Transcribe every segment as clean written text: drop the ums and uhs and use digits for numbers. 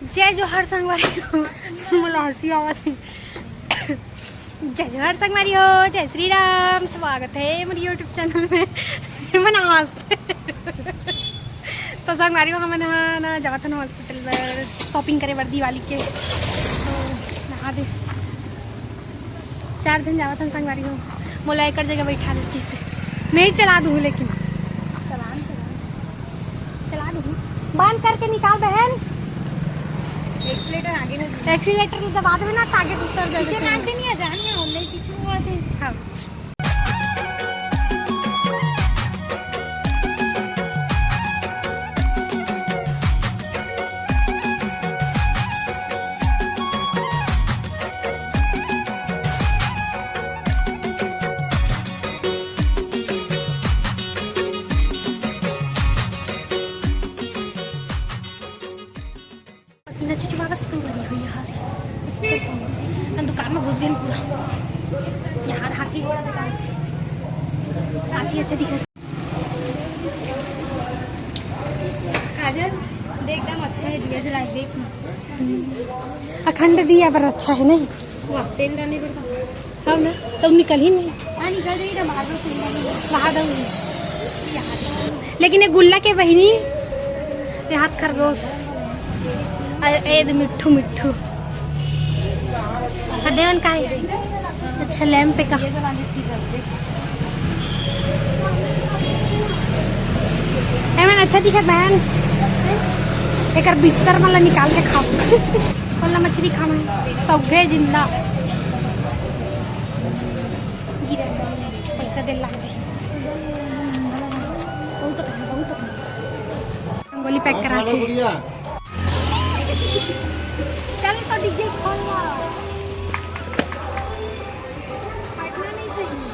जय जोहार संगवारी हो। मला हंसी आवाज। जय जोहार संगवारी हो, जय श्री राम। स्वागत है मेरे यूट्यूब चैनल में। मन हंसते तो संगवारी हो, हमन ना जावत हन हॉस्पिटल में शॉपिंग करे वर्दी वाली के। तो नहा दे 4 जन जावत हन संगवारी हो। मोला एक जगह बैठा देती से मैं ही चला दूँ, लेकिन चला दूँ। बांध करके निकाल बहन। एक्सीलेटर आगे में, एक्सीलेटर दबा देवे ना ताकि दूसर जगह पीछे नाक देनी है जान में ऑनलाइन पीछे हुआ थे। हाँ। दुकान में घुस गए पूरा। यहाँ हाथी घोड़ा दुकान, हाथी अच्छा दिखा। काजल देख एकदम अच्छा है, दिया जला देख ना। अखंड दिया पर अच्छा है नहीं। वाह तेल डालने पड़ता। हाँ ना, तो निकल ही नहीं। हाँ निकल रही है, बाहर में तेल डालने बाहर लेकिन ये गुल्ला के बहनी ये हाथ खरगोश मिट्ठू मिट्ठू देवन का है। अच्छा लैम्प पे का एमन अच्छा दिखा बहन। एक बिस्तर वाला निकाल के खाओ। वाला मछली खा मैं सौगे जिंदा गिरे पैसा दे लाग बहुत रंगोली पैक करा के चल तो डीजे खोल ला। पटना नहीं चाहिए।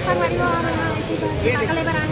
संगवारी हो अगले बार आए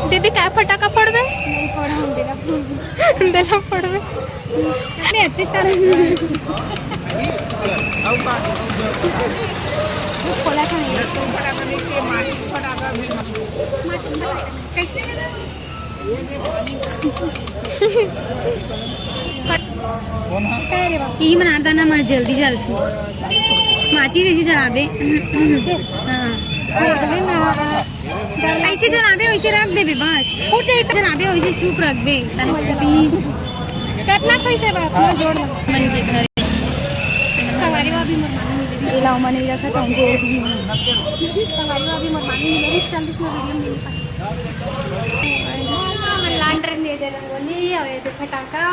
दीदी क्या फटाका पड़वे नहीं पड़ा हम देला पड़वे मैं इतने सारे खोला था नहीं यही मनाता ना मर जल्दी जल्दी माची जैसी जलाबे। हाँ ऐसे जनाबे वैसे रख देबे बस। उठ जाए जनाबे वैसे चुप रख दे। कितना पैसे बात ना जोड़ लो मन के घर संगवारी भाभी मरमानी मिलेगी। लाओ मैंने रखा था जोड़ दी। संगवारी भाभी मरमानी मिलेगी 40 में वीडियो मिल पाई। लैंटर्न दे दे रंगोली और ये फटाका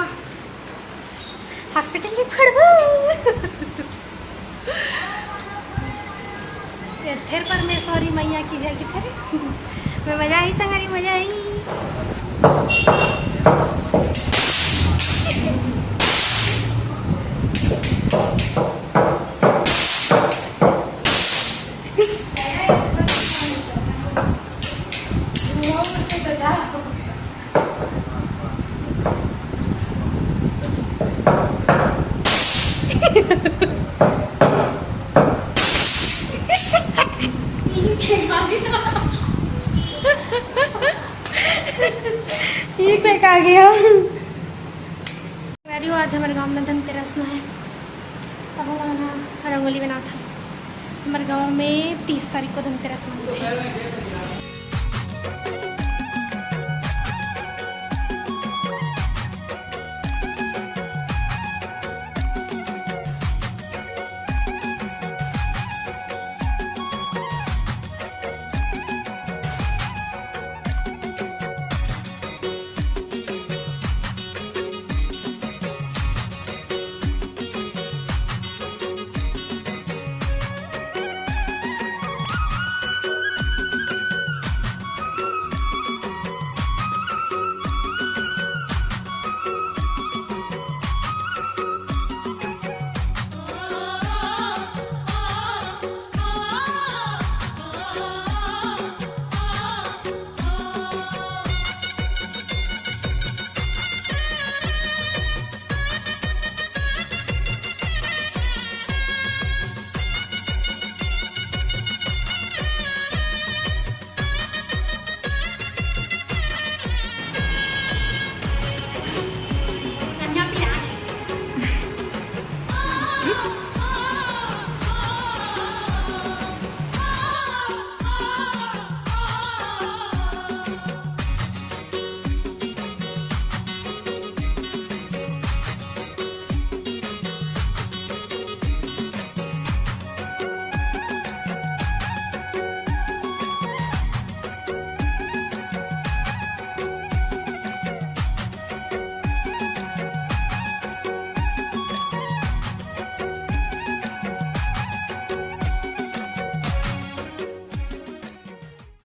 हॉस्पिटल में पड़वा। फिर परमेश्वरी मैया की जय की थे मैं मजा आई संगवारी मजा आई। ये फेंका गया। आज हमारे गांव में धनतेरस में है, तब हम रंगोली बना था। हमारे गांव में 30 तारीख को धनतेरस मनाते हैं।